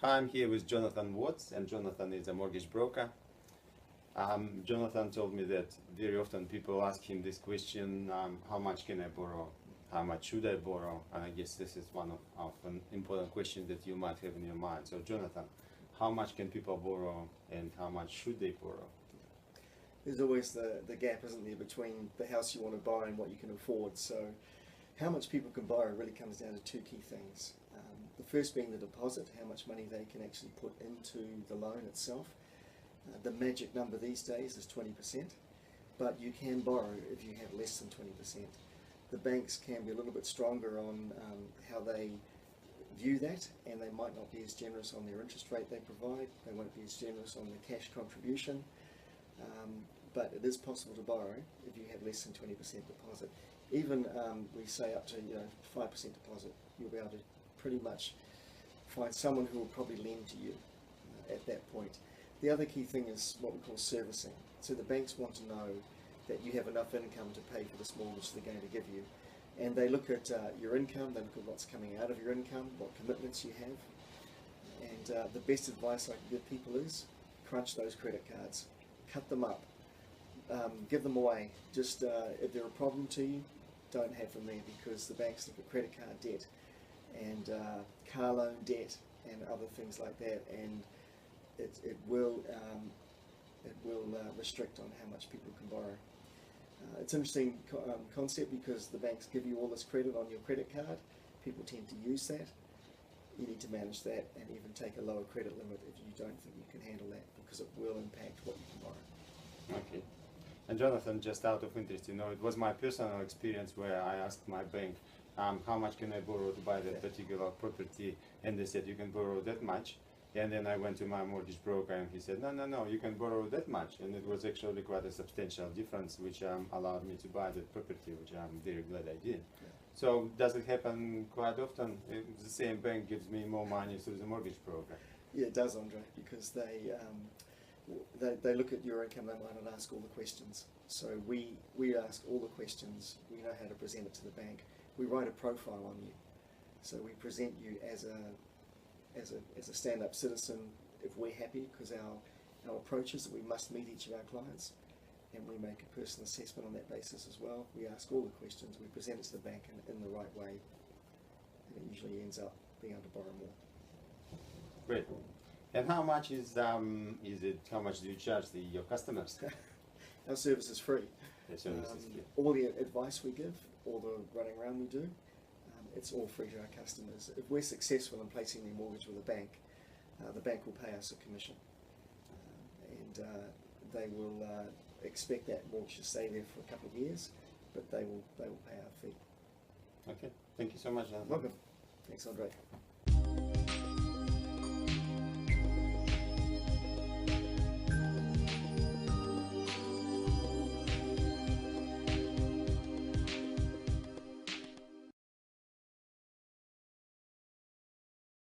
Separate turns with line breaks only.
Hi, I'm here with Jonathan Watts, and Jonathan is a mortgage broker. Jonathan told me that very often people ask him this question, how much can I borrow? How much should I borrow? And I guess this is one of an important questions that you might have in your mind. So Jonathan, how much can people borrow and how much should they borrow?
There's always the gap, isn't there, between the house you want to buy and what you can afford. So how much people can borrow really comes down to two key things. The first being the deposit, how much money they can actually put into the loan itself. The magic number these days is 20%, but you can borrow if you have less than 20%. The banks can be a little bit stronger on how they view that, and they might not be as generous on their interest rate they provide. They won't be as generous on the cash contribution, but it is possible to borrow if you have less than 20% deposit. Even we say up to 5% deposit, you'll be able to pretty much find someone who will probably lend to you at that point. The other key thing is what we call servicing. So the banks want to know that you have enough income to pay for this mortgage they're going to give you. And they look at your income, they look at what's coming out of your income, what commitments you have. And the best advice I can give people is crunch those credit cards, cut them up, give them away. Just if they're a problem to you, don't have them there, because the banks look at credit card debt and car loan debt and other things like that, and it will restrict on how much people can borrow. It's an interesting concept, because the banks give you all this credit on your credit card. People tend to use that. You need to manage that and even take a lower credit limit if you don't think you can handle that, because it will impact what you can borrow.
Okay. And Jonathan, just out of interest, it was my personal experience where I asked my bank, how much can I borrow to buy that particular property, and they said you can borrow that much. And then I went to my mortgage broker and he said, no, you can borrow that much. And it was actually quite a substantial difference, which allowed me to buy that property, which I'm very glad I did. Yeah. So does it happen quite often? The same bank gives me more money through the mortgage broker?
Yeah, it does, Andre, because they look at your income. They might not ask all the questions. So we ask all the questions. We know how to present it to the bank. We write a profile on you. So we present you as a stand-up citizen if we're happy, because our approach is that we must meet each of our clients, and we make a personal assessment on that basis as well. We ask all the questions, we present it to the bank in the right way, and it usually ends up being able to borrow more.
Great. And how much is it? How much do you charge your customers?
Our service is free.
Free.
All the advice we give, all the running around we do, it's all free to our customers. If we're successful in placing their mortgage with a bank, the bank will pay us a commission, and they will expect that mortgage to stay there for a couple of years, but they will pay our fee.
Okay, thank you so much.
Welcome. Thanks, Andre.